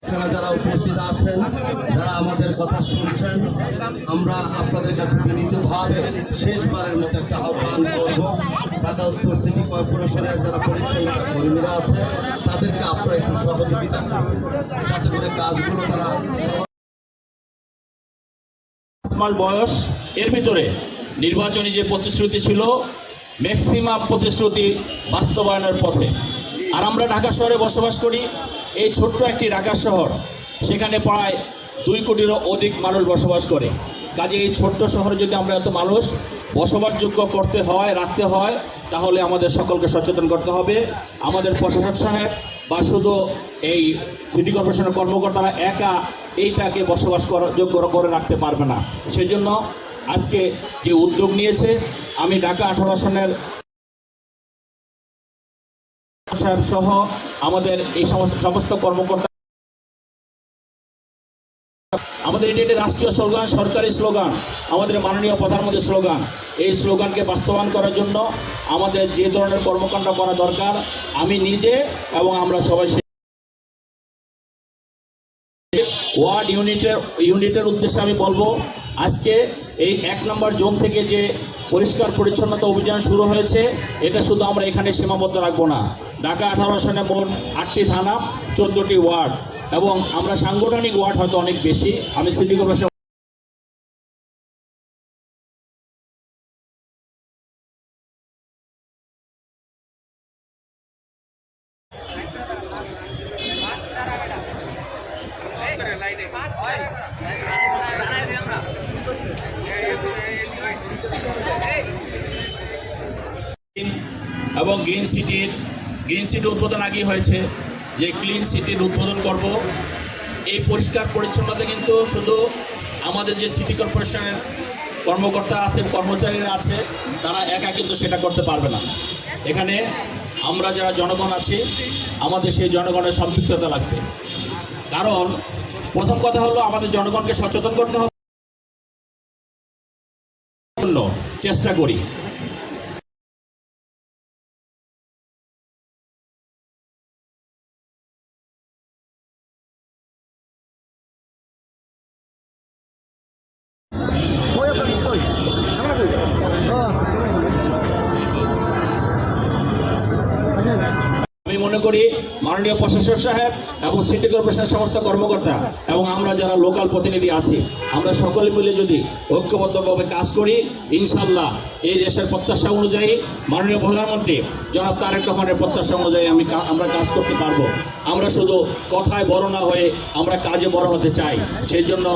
এখানে যারা উপস্থিত আছেন, যারা আমাদের কথা শুনছেন, আমরা আপনাদের কাছে বিনীতভাবে শেষবারের মতো একটা আহ্বান করব। ঢাকা উত্তর সিটি কর্পোরেশনের যারা পরিচ্ছন্নতা কর্মীরা আছে তাদেরকে আপনারা একটু সহযোগিতা করবেন, যাতে করে কাজগুলো তারা মাস বয়স, এর ভিতরে নির্বাচনী যে প্রতিশ্রুতি ছিল ম্যাক্সিমাম প্রতিশ্রুতি বাস্তবায়নের পথে। আর আমরা ঢাকা শহরে বসবাস করি, এই ছোট্ট একটি ঢাকা শহর, সেখানে প্রায় 2 কোটিরও অধিক মানুষ বসবাস করে। কাজে এই ছোট্ট শহরে যদি আমরা এত মানুষ বসবাসযোগ্য করতে হয়, রাখতে হয়, তাহলে আমাদের সকলকে সচেতন করতে হবে। আমাদের প্রশাসক সাহেব বা শুধু এই সিটি কর্পোরেশনের কর্মকর্তারা একা এইটাকে বসবাস যোগ্য করে রাখতে পারবে না। সেই জন্য আজকে যে উদ্যোগ নিয়েছে, আমি ঢাকা 18 আসনের সাহেব সহ আমাদের এই সমস্ত কর্মকর্তা, আমাদের এটি একটি রাষ্ট্রীয় স্লোগান, সরকারি স্লোগান, আমাদের মাননীয় প্রধানমন্ত্রীর স্লোগান। এই স্লোগানকে বাস্তবায়ন করার জন্য আমাদের যে ধরনের কর্মকাণ্ড করা দরকার, আমি নিজে এবং আমরা সবাই ওয়ার্ড ইউনিটের উদ্দেশ্যে আমি বলবো, আজকে এই 1 নম্বর জোন থেকে যে পরিষ্কার পরিচ্ছন্নতা অভিযান শুরু হয়েছে, এটা শুধু আমরা এখানে সীমাবদ্ধ রাখবো না। ঢাকা 18 আসনে মোট 8টি থানা, 14টি ওয়ার্ড, এবং আমরা সাংগঠনিক ওয়ার্ড হয়তো অনেক বেশি। আমি সিটি কর্পোরেশন এবং গ্রিন সিটি উদ্বোধন আগেই হয়েছে, যে ক্লিন সিটির উদ্বোধন করব। এই পরিষ্কার পরিচ্ছন্নতা কিন্তু শুধু আমাদের যে সিটি কর্পোরেশনের কর্মকর্তা আছে, কর্মচারীরা আছে, তারা একা কিন্তু সেটা করতে পারবে না। এখানে আমরা যারা জনগণ আছি, আমাদের সেই জনগণের সম্পৃক্ততা লাগবে। কারণ প্রথম কথা হলো আমাদের জনগণকে সচেতন করতে হবে, চেষ্টা করি। আমি মনে করি মাননীয় প্রশাসক সাহেব এবং সিটি কর্পোরেশনের সমস্ত কর্মকর্তা এবং আমরা যারা লোকাল প্রতিনিধি আছি, আমরা সকলে মিলে যদি ঐক্যবদ্ধভাবে কাজ করি, ইনশাল্লাহ এই দেশের প্রত্যাশা অনুযায়ী, মাননীয় প্রধানমন্ত্রী জনাব তারেক রহমানের প্রত্যাশা অনুযায়ী আমরা কাজ করতে পারবো। আমরা শুধু কথায় বড় না হয়ে আমরা কাজে বড় হতে চাই। সেই জন্য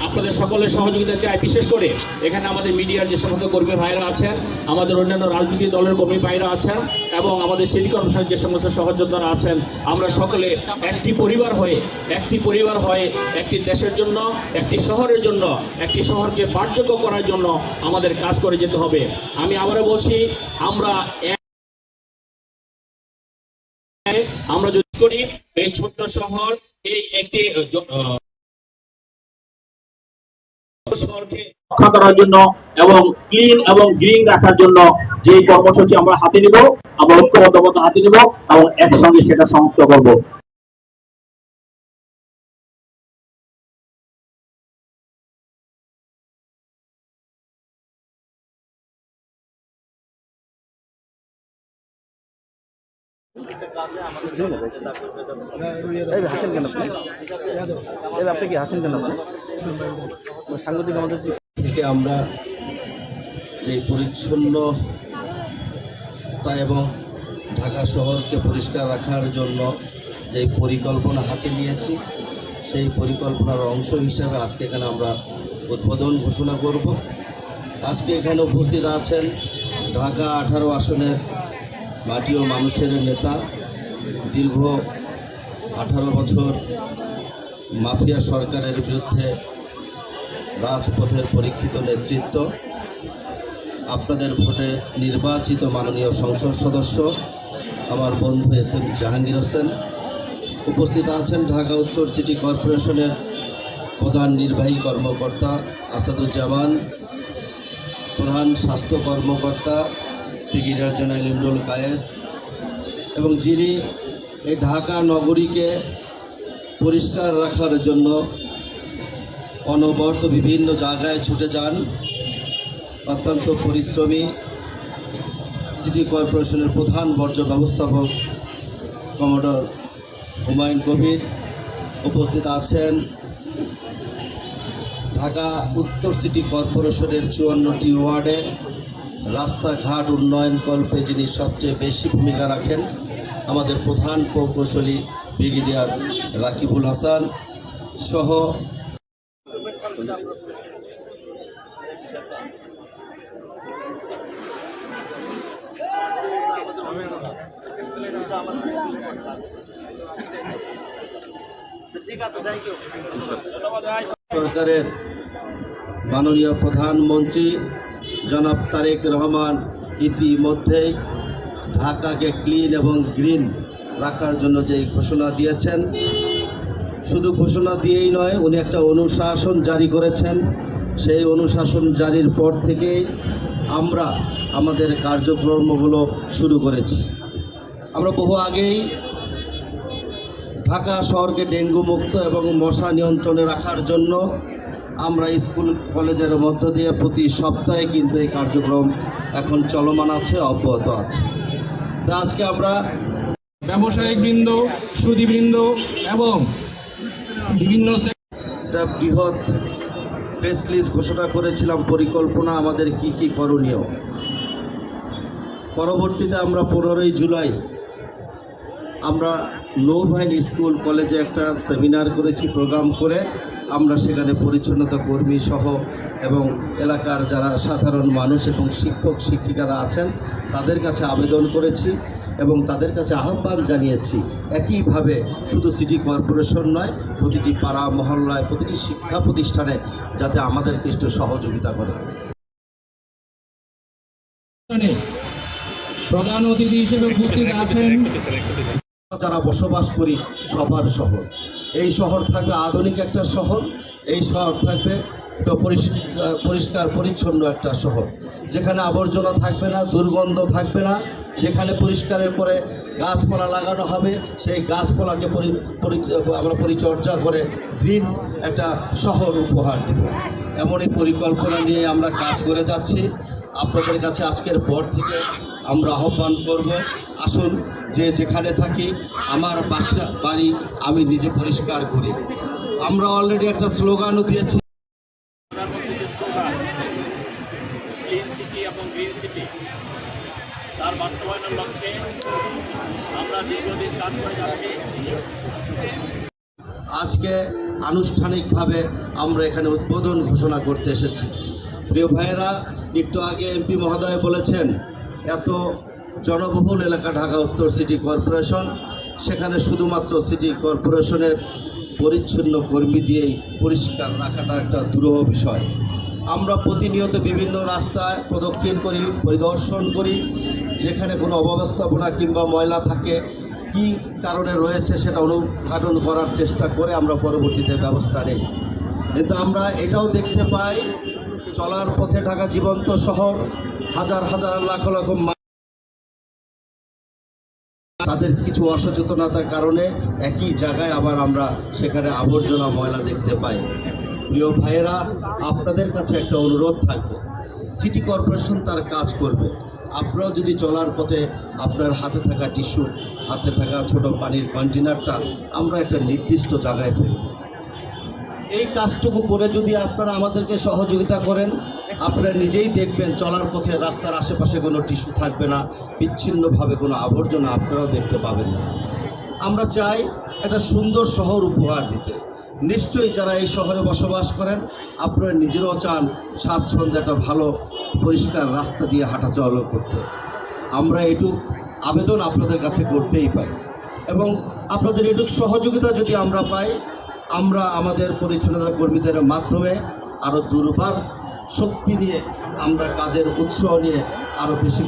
আপনাদের সকলের সহযোগিতা চাই। বিশেষ করে এখানে আমাদের মিডিয়ার যে সমস্ত কর্মী ভাইরা আছেন, আমাদের অন্যান্য রাজনৈতিক দলের কর্মী ভাইরা আছেন, এবং আমাদের সিটি কর্পোরেশনের যে সমস্ত সহযোদ্ধারা আছেন, আমরা সকলে একটি পরিবার হয়ে একটি দেশের জন্য, একটি শহরের জন্য, একটি শহরকে পাঠযোগ্য করার জন্য আমাদের কাজ করে যেতে হবে। আমি আবারও বলছি, আমরা যদি করি এই ছোট্ট শহর, এই একটি শহরকে রক্ষা করার জন্য এবং ক্লিন এবং গ্রিন রাখার জন্য যে কর্মসূচি আমরা হাতে নিব, আমরা ঐক্যবদ্ধভাবে হাতে নিব এবং একসঙ্গে সেটা সমাপ্ত করব। আমরা এই পরিচ্ছন্নতা এবং ঢাকা শহরকে পরিষ্কার রাখার জন্য যে পরিকল্পনা হাতে নিয়েছি, সেই পরিকল্পনার অংশ হিসাবে আজকে এখানে আমরা উদ্বোধন ঘোষণা করব। আজকে এখানে উপস্থিত আছেন ঢাকা 18 আসনের মাটি ও মানুষের নেতা, দীর্ঘ 18 বছর মাফিয়া সরকারের বিরুদ্ধে রাজপথের পরীক্ষিত নেতৃত্ব, আপনাদের ভোটে নির্বাচিত মাননীয় সংসদ সদস্য আমার বন্ধু এস.এম. জাহাঙ্গীর হোসেন। উপস্থিত আছেন ঢাকা উত্তর সিটি কর্পোরেশনের প্রধান নির্বাহী কর্মকর্তা আসাদুজ্জামান, প্রধান স্বাস্থ্য কর্মকর্তা ব্রিগেডিয়ার জেনারেল ইমরুল কায়েস, এবং যিনি এই ঢাকা নগরীকে পরিষ্কার রাখার জন্য অনবরত বিভিন্ন জায়গায় ছুটে যান অত্যন্ত পরিশ্রমী সিটি কর্পোরেশনের প্রধান বর্জ্য ব্যবস্থাপক কমোডর হুমায়ুন কবির। উপস্থিত আছেন ঢাকা উত্তর সিটি কর্পোরেশনের 54টি ওয়ার্ডে রাস্তাঘাট উন্নয়নকল্পে যিনি সবচেয়ে বেশি ভূমিকা রাখেন আমাদের প্রধান প্রকৌশলী ব্রিগেডিয়ার রাকিবুল হাসান সহ সরকারের মাননীয় প্রধানমন্ত্রী জনাব তারেক রহমান ইতিমধ্যেই ঢাকাকে ক্লিন এবং গ্রিন রাখার জন্য যে ঘোষণা দিয়েছেন, শুধু ঘোষণা দিয়েই নয়, উনি একটা অনুশাসন জারি করেছেন। সেই অনুশাসন জারির পর থেকেই আমরা আমাদের কার্যক্রমগুলো শুরু করেছি। আমরা বহু আগেই ঢাকা শহরকে ডেঙ্গু মুক্ত এবং মশা নিয়ন্ত্রণে রাখার জন্য আমরা স্কুল কলেজের মধ্য দিয়ে প্রতি সপ্তাহে কিন্তু এই কার্যক্রম এখন চলমান আছে, অব্যাহত আছে। তা আজকে আমরা ব্যবসায়িক বৃন্দ, সুদীবৃন্দ এবং বিভিন্ন একটা বৃহৎ প্রেস লিস্ট ঘোষণা করেছিলাম পরিকল্পনা আমাদের কি কি করণীয়। পরবর্তীতে আমরা 15ই জুলাই আমরা নৌবাহিনী স্কুল কলেজে একটা সেমিনার করেছি, প্রোগ্রাম করে আমরা সেখানে পরিচ্ছন্নতা কর্মী সহ এবং এলাকার যারা সাধারণ মানুষ এবং শিক্ষক শিক্ষিকারা আছেন তাদের কাছে আবেদন করেছি এবং তাদের কাছে আহ্বান জানিয়েছি একইভাবে শুধু সিটি কর্পোরেশন নয়, প্রতিটি পাড়া মহল্লায় প্রতিটি শিক্ষা প্রতিষ্ঠানে যাতে আমাদেরকে একটু সহযোগিতা করে। প্রধান অতিথি হিসেবে উপস্থিত আছেন যারা বসবাস করি সবার শহর, এই শহর থাকবে আধুনিক একটা শহর, এই শহর থাকবে একটা পরিষ্কার পরিচ্ছন্ন একটা শহর, যেখানে আবর্জনা থাকবে না, দুর্গন্ধ থাকবে না, যেখানে পরিষ্কারের পরে গাছপালা লাগানো হবে, সেই গাছপালাকে আমরা পরিচর্যা করে গ্রিন একটা শহর উপহার দেব। এমনই পরিকল্পনা নিয়ে আমরা কাজ করে যাচ্ছি। আপনাদের কাছে আজকের পর থেকে আমরা আহ্বান করব, আসুন যে যেখানে থাকি আমার বাড়ি আমি নিজে পরিষ্কার করি। আমরা অলরেডি একটা স্লোগানও দিয়েছি, ক্লিন সিটি এবং গ্রিন সিটি, তার বাস্তবায়নের লক্ষ্যে আমরা দীর্ঘদিন কাজ করে যাচ্ছি। আজকে আনুষ্ঠানিকভাবে আমরা এখানে উদ্বোধন ঘোষণা করতে এসেছি। প্রিয় ভাইয়েরা, একটু আগে এমপি মহোদয় বলেছেন এত জনবহুল এলাকা ঢাকা উত্তর সিটি কর্পোরেশন, সেখানে শুধুমাত্র সিটি কর্পোরেশনের পরিচ্ছন্ন কর্মী দিয়েই পরিষ্কার রাখাটা একটা দুরূহ বিষয়। আমরা প্রতিনিয়ত বিভিন্ন রাস্তায় প্রদক্ষিণ করি, পরিদর্শন করি, যেখানে কোনো অব্যবস্থাপনা কিংবা ময়লা থাকে কি কারণে রয়েছে সেটা অনুঘাটন করার চেষ্টা করে আমরা পরবর্তীতে ব্যবস্থা নেই। কিন্তু আমরা এটাও দেখতে পাই চলার পথে ঢাকা জীবন্ত শহর, হাজার হাজার লাখ লাখ তাদের কিছু অসচেতনতার কারণে একই জায়গায় আবার আমরা সেখানে আবর্জনা ময়লা দেখতে পাই। প্রিয় ভাইয়েরা, আপনাদের কাছে একটা অনুরোধ থাকবে, সিটি কর্পোরেশন তার কাজ করবে, আপনারাও যদি চলার পথে আপনার হাতে থাকা টিস্যু, হাতে থাকা ছোট পানির কন্টেনারটা আমরা একটা নির্দিষ্ট জায়গায় ফেলি। এই কাজটুকু করে যদি আপনারা আমাদেরকে সহযোগিতা করেন, আপনারা নিজেই দেখবেন চলার পথে রাস্তার আশেপাশে কোনো টিস্যু থাকবে না, বিচ্ছিন্নভাবে কোনো আবর্জনা আপনারাও দেখতে পাবেন না। আমরা চাই একটা সুন্দর শহর উপহার দিতে। নিশ্চয়ই যারা এই শহরে বসবাস করেন আপনারা নিজেরাও চান স্বাচ্ছন্দ্যে একটা ভালো পরিষ্কার রাস্তা দিয়ে হাঁটা চলা করতে। আমরা এটুক আবেদন আপনাদের কাছে করতেই পাই এবং আপনাদের এটুক সহযোগিতা যদি আমরা পাই, আমরা আমাদের পরিচ্ছন্নতা কর্মীদের মাধ্যমে আরও দুর্বার শক্তি নিয়ে আমরা কাজের উৎসাহ নিয়ে আরও বেশি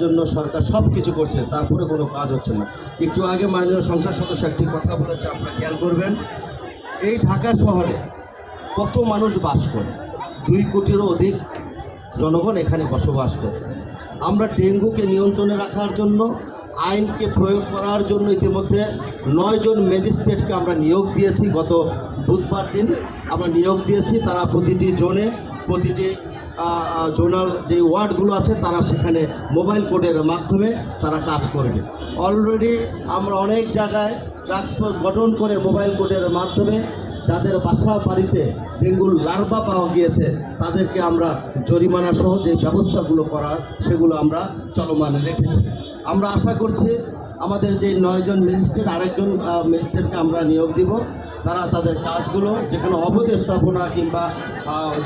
জন্য সরকার সব কিছু করছে, তারপরে কোনো কাজ হচ্ছে না। একটু আগে মাননীয় সংসদ সদস্য একটি কথা বলেছে, আপনারা খেয়াল করবেন, এই ঢাকা শহরে কত মানুষ বাস করে, 2 কোটিরও অধিক জনগণ এখানে বসবাস করে। আমরা ডেঙ্গুকে নিয়ন্ত্রণে রাখার জন্য, আইনকে প্রয়োগ করার জন্য ইতিমধ্যে 9 জন ম্যাজিস্ট্রেটকে আমরা নিয়োগ দিয়েছি। গত বুধবার দিন আমরা নিয়োগ দিয়েছি। তারা প্রতিটি জোনে, প্রতিটি জোনাল যে ওয়ার্ডগুলো আছে তারা সেখানে মোবাইল কোডের মাধ্যমে তারা কাজ করবে। অলরেডি আমরা অনেক জায়গায় টাস্ক ফোর্স গঠন করে মোবাইল কোডের মাধ্যমে যাদের বাসা বাড়িতে ডেঙ্গুর লার্ভা পাওয়া গিয়েছে তাদেরকে আমরা জরিমানা সহ যে ব্যবস্থাগুলো করার সেগুলো আমরা চলমান রেখেছি। আমরা আশা করছি আমাদের যে 9 জন ম্যাজিস্ট্রেট, আরেকজন ম্যাজিস্ট্রেটকে আমরা নিয়োগ দিব। তারা তাদের কাজগুলো যেখানে অবৈধ স্থাপনা কিংবা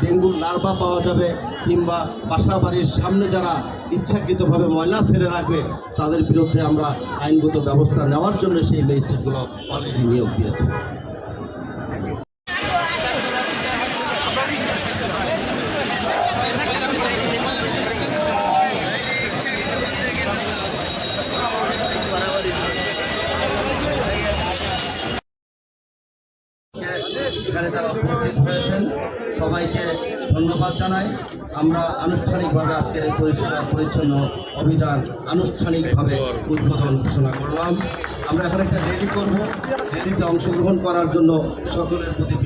ডেঙ্গুর লার্ভা পাওয়া যাবে কিংবা বাসা বাড়ির সামনে যারা ইচ্ছাকৃতভাবে ময়লা ফেলে রাখবে তাদের বিরুদ্ধে আমরা আইনগত ব্যবস্থা নেওয়ার জন্য সেই ম্যাজিস্ট্রেটগুলো অলরেডি নিয়োগ দিয়েছি। এখানে যারা উপস্থিত হয়েছেন সবাইকে ধন্যবাদ জানাই। আমরা আনুষ্ঠানিকভাবে আজকের এই পরিষ্কার পরিচ্ছন্ন অভিযান আনুষ্ঠানিকভাবে উদ্বোধন ঘোষণা করলাম। আমরা এখন একটা র্যালি করব। র্যালিতে অংশগ্রহণ করার জন্য সকলের প্রতি